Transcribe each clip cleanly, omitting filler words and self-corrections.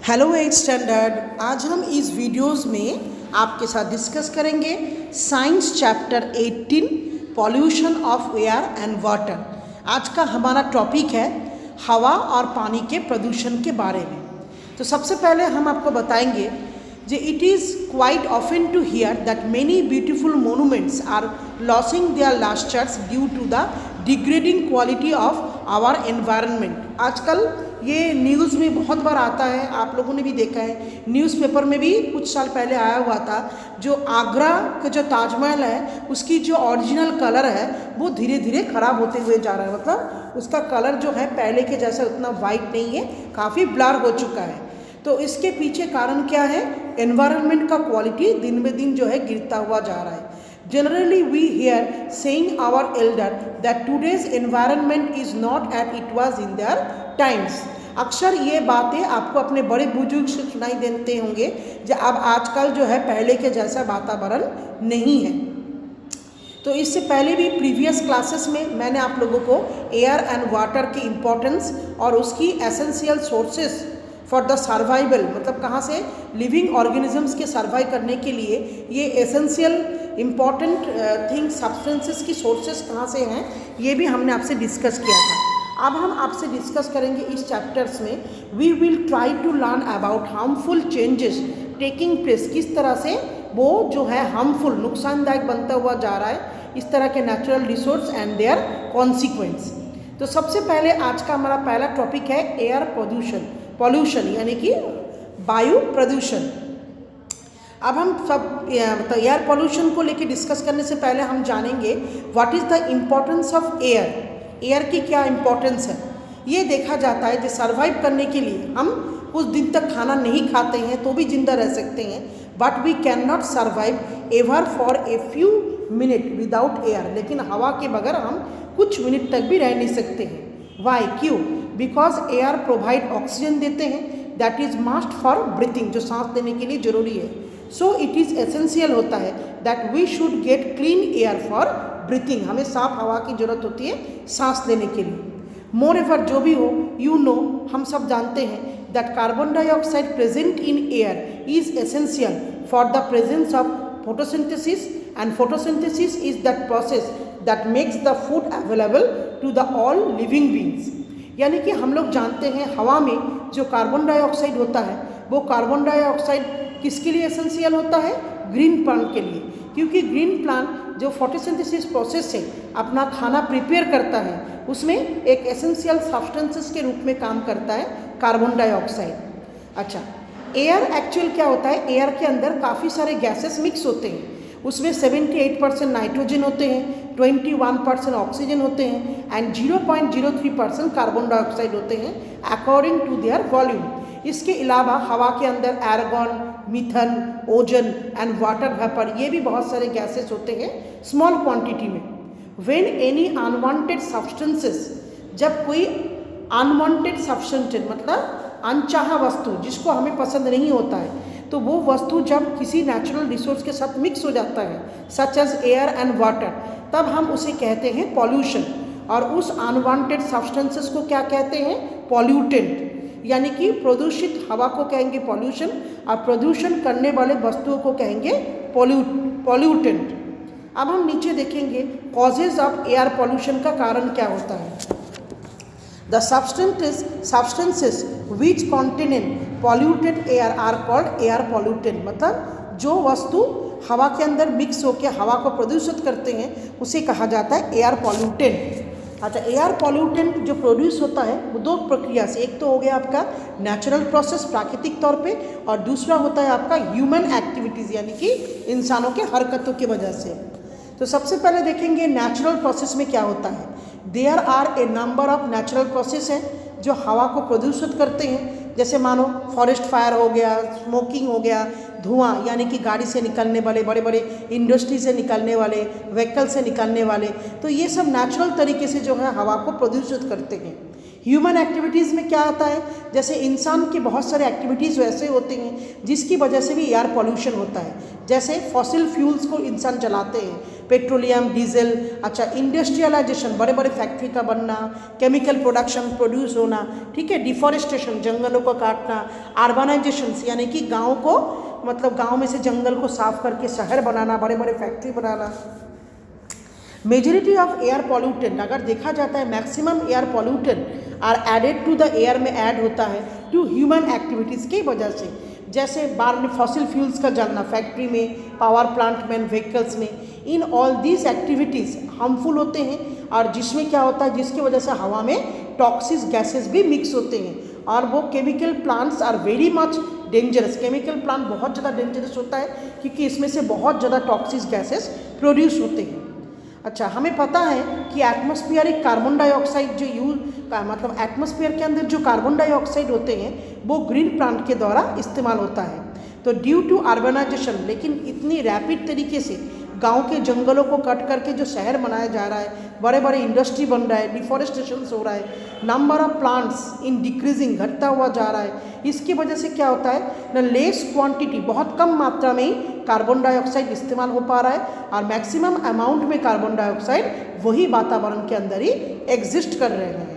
Hello 8 standard. आज हम इस वीडियोस में आपके साथ डिस्कस करेंगे science chapter 18 pollution of air and water. आज का हमारा टॉपिक है हवा और पानी के प्रदूषण के बारे में। तो सबसे पहले हम आपको बताएंगे जे it is quite often to hear that many beautiful monuments are losing their lustres due to the degrading quality of our environment. आजकल ये न्यूज़ में बहुत बार आता है, आप लोगों ने भी देखा है, न्यूज़पेपर में भी कुछ साल पहले आया हुआ था। जो आगरा का जो ताजमहल है उसकी जो ओरिजिनल कलर है वो धीरे धीरे ख़राब होते हुए जा रहा है। मतलब उसका कलर जो है पहले के जैसा उतना वाइट नहीं है, काफ़ी ब्लर हो चुका है। तो इसके पीछे कारण क्या है? एनवायरनमेंट का क्वालिटी दिन ब दिन जो है गिरता हुआ जा रहा है। Generally, we hear saying our elder that today's environment is not as it was in their times. अक्सर ये बातें आपको अपने बड़े बुजुर्ग से सुनाई देते होंगे जो अब आजकल जो है पहले के जैसा वातावरण नहीं है। तो इससे पहले भी प्रीवियस क्लासेस में मैंने आप लोगों को एयर एंड वाटर की इम्पोर्टेंस और उसकी essential sources for the survival, मतलब कहाँ से लिविंग ऑर्गेनिजम्स के सर्वाइव करने के लिए ये एसेंशियल इम्पॉर्टेंट थिंग सब्सटेंसेस की सोर्सेस कहाँ से हैं, ये भी हमने आपसे डिस्कस किया था। अब हम आपसे डिस्कस करेंगे इस चैप्टर्स में। We will try to learn about harmful changes taking place, किस तरह से वो जो है हार्मफुल नुकसानदायक बनता हुआ जा रहा है इस तरह के natural resource and their consequence. तो सबसे पहले आज का हमारा पहला टॉपिक है एयर पॉल्यूशन यानी कि वायु प्रदूषण। अब हम सब एयर पॉल्यूशन को लेकर डिस्कस करने से पहले हम जानेंगे what is the importance of air की क्या इम्पोर्टेंस है। ये देखा जाता है कि सर्वाइव करने के लिए हम कुछ दिन तक खाना नहीं खाते हैं तो भी जिंदा रह सकते हैं, but we can not survive ever for a few minute without air. लेकिन हवा के बगैर हम कुछ मिनट तक भी रह नहीं सकते हैं। वाई? क्यों? बिकॉज एयर प्रोवाइड ऑक्सीजन देते हैं, that is must for breathing, जो सांस लेने के लिए जरूरी है। सो इट इज़ एसेंशियल होता है that we should get clean air for breathing, हमें साफ हवा की जरूरत होती है सांस लेने के लिए। मोर एवर जो भी हो, यू नो, हम सब जानते हैं that carbon dioxide present in air is essential for the presence of photosynthesis, and photosynthesis is that process that makes the food available to the all living beings. यानी कि हम लोग जानते हैं हवा में जो कार्बन डाइऑक्साइड होता है वो कार्बन डाइऑक्साइड किसके लिए एसेंशियल होता है? ग्रीन प्लांट के लिए, क्योंकि ग्रीन प्लांट जो फोटोसिंथेसिस प्रोसेस से अपना खाना प्रिपेयर करता है उसमें एक एसेंशियल सब्सटेंसेस के रूप में काम करता है कार्बन डाइऑक्साइड। अच्छा, एयर एक्चुअल क्या होता है? एयर के अंदर काफ़ी सारे गैसेस मिक्स होते हैं। उसमें 78% नाइट्रोजन होते हैं, 21% ऑक्सीजन होते हैं एंड 0.03% कार्बन डाइऑक्साइड होते हैं अकॉर्डिंग टू देयर वॉल्यूम। इसके अलावा हवा के अंदर argon, methane, ozone and water vapour, ये भी बहुत सारे गैसेस होते हैं स्मॉल क्वांटिटी में। व्हेन एनी अनवांटेड सब्सटेंसेस, जब कोई अनवांटेड सब्सटेंस मतलब अनचाहा वस्तु जिसको हमें पसंद नहीं होता है, तो वो वस्तु जब किसी नेचुरल रिसोर्स के साथ मिक्स हो जाता है such as air and water, तब हम उसे कहते हैं पॉल्यूशन। और उस अनवांटेड सब्सटेंसेस को क्या कहते हैं? पॉल्यूटेंट। यानी कि प्रदूषित हवा को कहेंगे पॉल्यूशन और प्रदूषण करने वाले वस्तुओं को कहेंगे पॉल्यूटेंट। अब हम नीचे देखेंगे कॉजेज ऑफ एयर पॉल्यूशन का कारण क्या होता है। The substances which contain polluted air are called air pollutant। मतलब जो वस्तु हवा के अंदर मिक्स होकर हवा को प्रदूषित करते हैं उसे कहा जाता है एयर पॉल्यूटेंट। अच्छा, एयर पॉल्यूटेंट जो प्रोड्यूस होता है वो दो प्रक्रिया से, एक तो हो गया आपका नेचुरल प्रोसेस प्राकृतिक तौर पे, और दूसरा होता है आपका ह्यूमन एक्टिविटीज़ यानी कि इंसानों के हरकतों की वजह से। तो सबसे पहले देखेंगे नेचुरल प्रोसेस में क्या होता है। There are a number of natural process हैं जो हवा को प्रदूषित करते हैं। जैसे मानो फॉरेस्ट फायर हो गया, स्मोकिंग हो गया, धुआं यानी कि गाड़ी से निकलने वाले, बड़े बड़े इंडस्ट्री से निकलने वाले, व्हीकल से निकलने वाले, तो ये सब नेचुरल तरीके से जो है हवा को प्रदूषित करते हैं। ह्यूमन एक्टिविटीज़ में क्या आता है, जैसे इंसान के बहुत सारे एक्टिविटीज़ वैसे होते हैं जिसकी वजह से भी एयर पॉल्यूशन होता है। जैसे फॉसिल फ्यूल्स को इंसान जलाते हैं, पेट्रोलियम, डीजल, अच्छा इंडस्ट्रियलाइजेशन, बड़े बड़े फैक्ट्री का बनना, केमिकल प्रोडक्शन प्रोड्यूस होना, ठीक है, डिफॉरेस्टेशन, जंगलों को काटना, अर्बनाइजेशन यानी कि गाँव को मतलब गाँव में से जंगल को साफ करके शहर बनाना, बड़े बड़े फैक्ट्री बनाना। मेजॉरिटी ऑफ एयर पॉल्यूटेंट, अगर देखा जाता है maximum air pollutant are added to the air में ऐड होता है टू ह्यूमन एक्टिविटीज़ की वजह से। जैसे बार में फॉसिल फ्यूल्स का जलना, फैक्ट्री में, पावर प्लांट में, व्हीकल्स में, in all these activities harmful होते हैं और जिसमें क्या होता है, जिसकी वजह से हवा में टॉक्सिक गैसेस भी मिक्स होते हैं और वो chemical plants are very much dangerous. Chemical plant बहुत ज़्यादा डेंजरस होता है क्योंकि इसमें से बहुत ज़्यादा टॉक्सिक गैसेस प्रोड्यूस होते हैं। अच्छा, हमें पता है कि एटमॉस्फेरिक कार्बन डाइऑक्साइड जो मतलब एटमॉस्फेयर के अंदर जो कार्बन डाइऑक्साइड होते हैं वो ग्रीन प्लांट के द्वारा इस्तेमाल होता है। तो ड्यू टू अर्बनाइजेशन, लेकिन इतनी रैपिड तरीके से गांव के जंगलों को कट करके जो शहर बनाया जा रहा है, बड़े बड़े इंडस्ट्री बन रहा है, डिफॉरेस्टेशन हो रहा है, number of plants in decreasing, घटता हुआ जा रहा है। इसकी वजह से क्या होता है ना, लेस क्वांटिटी, बहुत कम मात्रा में ही कार्बन डाइऑक्साइड इस्तेमाल हो पा रहा है और मैक्सिमम अमाउंट में कार्बन डाइऑक्साइड वही वातावरण के अंदर ही एग्जिस्ट कर रहे हैं।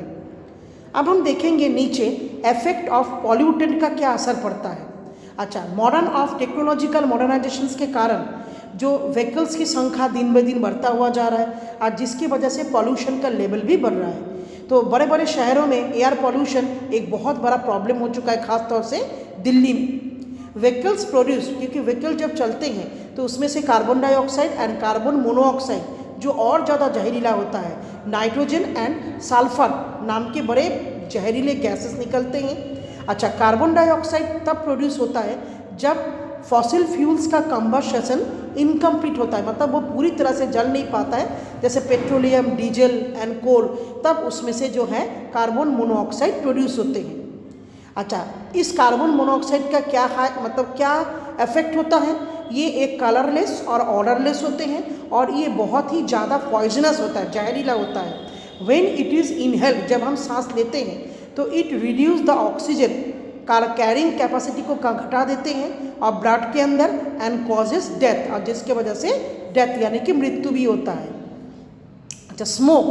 अब हम देखेंगे नीचे इफेक्ट ऑफ पॉल्यूटेंट का क्या असर पड़ता है। अच्छा, मॉडर्न ऑफ टेक्नोलॉजिकल मॉडर्नाइजेशंस के कारण जो व्हीकल्स की संख्या दिन ब दिन बढ़ता हुआ जा रहा है और जिसकी वजह से पॉल्यूशन का लेवल भी बढ़ रहा है। तो बड़े बड़े शहरों में एयर पॉल्यूशन एक बहुत बड़ा प्रॉब्लम हो चुका है, खासतौर से दिल्ली में। व्हीकल्स प्रोड्यूस, क्योंकि व्हीकल जब चलते हैं तो उसमें से carbon dioxide and carbon monoxide जो और ज़्यादा जहरीला होता है, नाइट्रोजन एंड सल्फर नाम के बड़े जहरीले गैसेस निकलते हैं। अच्छा, कार्बन डाइऑक्साइड तब प्रोड्यूस होता है जब फॉसिल फ्यूल्स का कंबशन इनकम्प्लीट होता है, मतलब वो पूरी तरह से जल नहीं पाता है, जैसे पेट्रोलियम, डीजल एंड कोल, तब उसमें से जो है कार्बन मोनोऑक्साइड प्रोड्यूस होते हैं। अच्छा, इस कार्बन मोनोऑक्साइड का क्या है, मतलब क्या इफेक्ट होता है, ये एक कलरलेस और ऑर्डरलेस होते हैं और ये बहुत ही ज़्यादा पॉइजनस होता है, जहरीला होता है। व्हेन इट इज़ इनहेल्ड, जब हम सांस लेते हैं तो it reduce the oxygen carrying capacity को घटा देते हैं और ब्लड के अंदर एंड कॉजेस डेथ, और जिसके वजह से डेथ यानी कि मृत्यु भी होता है। अच्छा, स्मोक,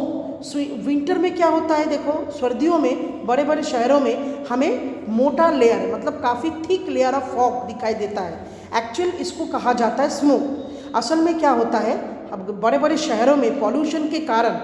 विंटर में क्या होता है, देखो सर्दियों में बड़े बड़े शहरों में हमें मोटा लेयर, मतलब काफ़ी थिक लेयर ऑफ फॉग दिखाई देता है। एक्चुअल इसको कहा जाता है स्मोक। असल में क्या होता है, अब बड़े बड़े शहरों में पॉल्यूशन के कारण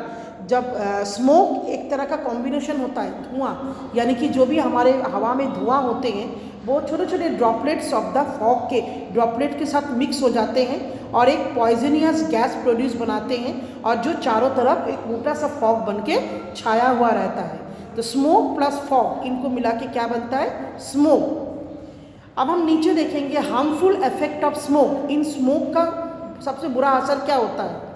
जब स्मोक एक तरह का कॉम्बिनेशन होता है, धुआं, यानी कि जो भी हमारे हवा में धुआं होते हैं वो छोटे छोटे ड्रॉपलेट्स ऑफ द फॉग के ड्रॉपलेट के साथ मिक्स हो जाते हैं और एक पॉइजनियस गैस प्रोड्यूस बनाते हैं और जो चारों तरफ एक मोटा सा फॉग बन के छाया हुआ रहता है। तो स्मोक प्लस फॉग, इनको मिला के क्या बनता है, स्मोक। अब हम नीचे देखेंगे harmful effect of smoke. In smoke का सबसे बुरा असर क्या होता है।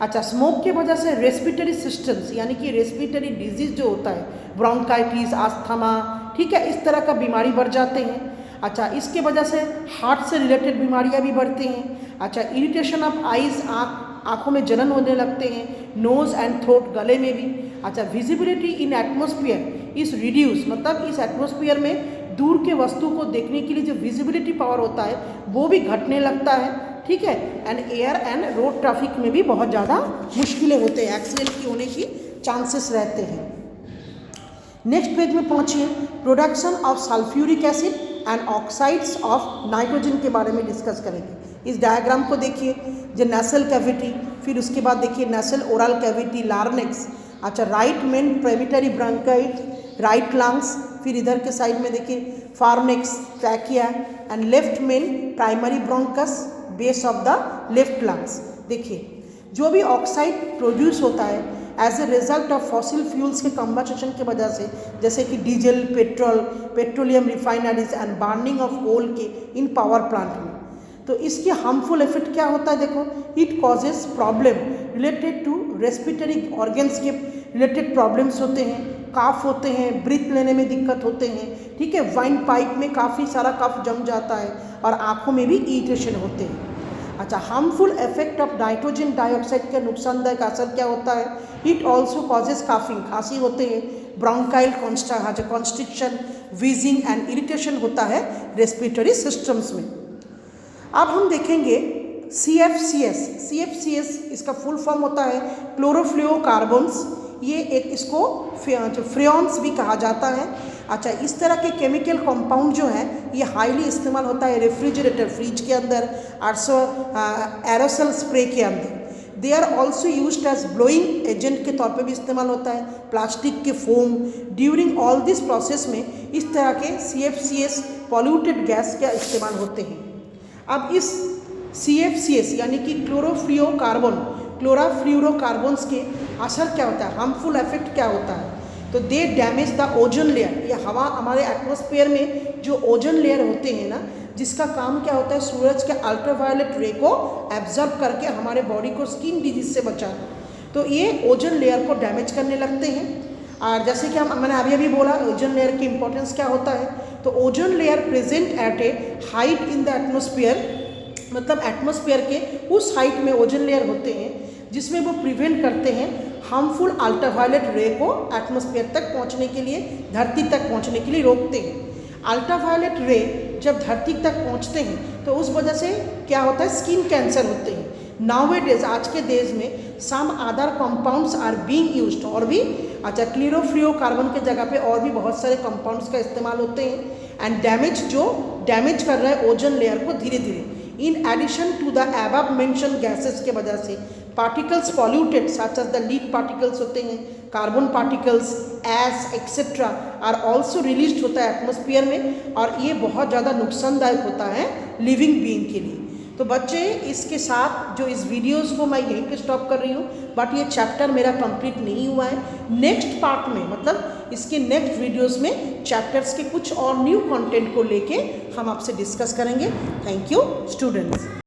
अच्छा, स्मोक की वजह से रेस्पिरेटरी सिस्टम्स यानी कि रेस्पिरेटरी डिजीज जो होता है, ब्रोंकाइटिस, अस्थमा, ठीक है, इस तरह का बीमारी बढ़ जाते हैं। अच्छा, इसके वजह से हार्ट से रिलेटेड बीमारियां भी बढ़ती हैं। अच्छा, इरिटेशन ऑफ आइज, आँखों में जलन होने लगते हैं, नोज एंड थ्रोट, गले में भी। अच्छा, visibility in atmosphere is reduce, मतलब इस एटमॉस्फेयर में दूर के वस्तु को देखने के लिए जो विजिबिलिटी पावर होता है वो भी घटने लगता है, ठीक है। And air and road traffic में भी बहुत ज़्यादा मुश्किलें होते हैं, एक्सीडेंट की होने की चांसेस रहते हैं। नेक्स्ट पेज में पहुंचिए, production of sulphuric acid and oxides of nitrogen के बारे में डिस्कस करेंगे। इस डायग्राम को देखिए, जो नेसल कैविटी, फिर उसके बाद देखिए नेसल ओरल कैविटी, लार्नेक्स, अच्छा right main primary bronchi, right lungs, फिर इधर के साइड में देखिए pharynx, trachea and left main primary bronchus, base of the left lungs. देखिए जो भी ऑक्साइड प्रोड्यूस होता है as a result of fossil fuels के कंबशन की वजह से, जैसे कि diesel, petrol, petroleum refineries and burning of coal के इन पावर प्लांट में, तो इसके हार्मफुल इफेक्ट क्या होता है, देखो it causes problem related to respiratory organs के रिलेटेड प्रॉब्लम्स होते हैं, काफ होते हैं, ब्रीथ लेने में दिक्कत होते हैं, ठीक है, वाइन पाइप में काफ़ी सारा कफ जम जाता है और आँखों में भी इरिटेशन होते हैं। अच्छा, harmful effect of nitrogen dioxide के नुकसानदायक असर क्या होता है, इट ऑल्सो कॉजेज काफिंग, खांसी होते हैं, bronchial constriction, wheezing and irritation होता है रेस्पिरेटरी सिस्टम्स में। अब हम देखेंगे CFCS इसका फुल फॉर्म होता है क्लोरोफ्लोरोकार्बन्स। ये एक इसको फ्रेयॉन्स भी कहा जाता है। अच्छा, इस तरह के केमिकल कंपाउंड जो है ये हाईली इस्तेमाल होता है रेफ्रिजरेटर, फ्रिज के अंदर, एरोसल स्प्रे के अंदर। They are also used as blowing agent के तौर पे भी इस्तेमाल होता है, प्लास्टिक के foam. During all this process में इस तरह के CFCS पॉल्यूटेड गैस का इस्तेमाल होते हैं। अब इस CFCS यानी कि क्लोरोफ्लोरोकार्बन्स के असर क्या होता है, हार्मफुल इफेक्ट क्या होता है? तो दे डैमेज द ओजोन लेयर। ये हवा हमारे एटमॉस्फेयर में जो ओजोन लेयर होते हैं ना, जिसका काम क्या होता है सूरज के अल्ट्रावायलेट रे को एब्जॉर्ब करके हमारे बॉडी को स्किन डिजीज से बचाना, तो ये ओजोन लेयर को डैमेज करने लगते हैं। और जैसे कि मैंने अभी बोला ओजोन लेयर की इंपॉर्टेंस क्या होता है, तो ozone layer present at A height in the atmosphere, मतलब एटमॉस्फेयर के उस हाइट में ओजोन लेयर होते हैं जिसमें वो प्रिवेंट करते हैं हार्मफुल अल्ट्रावायलेट रे को एटमॉस्फेयर तक पहुंचने के लिए, धरती तक पहुंचने के लिए रोकते हैं। अल्ट्रावायलेट रे जब धरती तक पहुंचते हैं तो उस वजह से क्या होता है, स्किन कैंसर होते हैं। नाउअडेज, आज के देश में some other compounds are being used, और भी अच्छा क्लोरोफ्लोरोकार्बन के जगह पे और भी बहुत सारे कंपाउंड्स का इस्तेमाल होते हैं एंड डैमेज कर रहा है ओजोन लेयर को धीरे धीरे। In addition to the above mention gases के वजह से particles polluted such as the lead particles होते हैं, carbon particles, as etcetera are also release होता है एटमॉस्फेयर में, और ये बहुत ज़्यादा नुकसानदायक होता है लिविंग बीइंग के लिए। तो बच्चे, इसके साथ जो इस वीडियोस को मैं यहीं पे स्टॉप कर रही हूँ, बट ये चैप्टर मेरा कंप्लीट नहीं हुआ है। नेक्स्ट पार्ट में, मतलब इसके नेक्स्ट वीडियोस में चैप्टर्स के कुछ और न्यू कंटेंट को लेके हम आपसे डिस्कस करेंगे। Thank you students.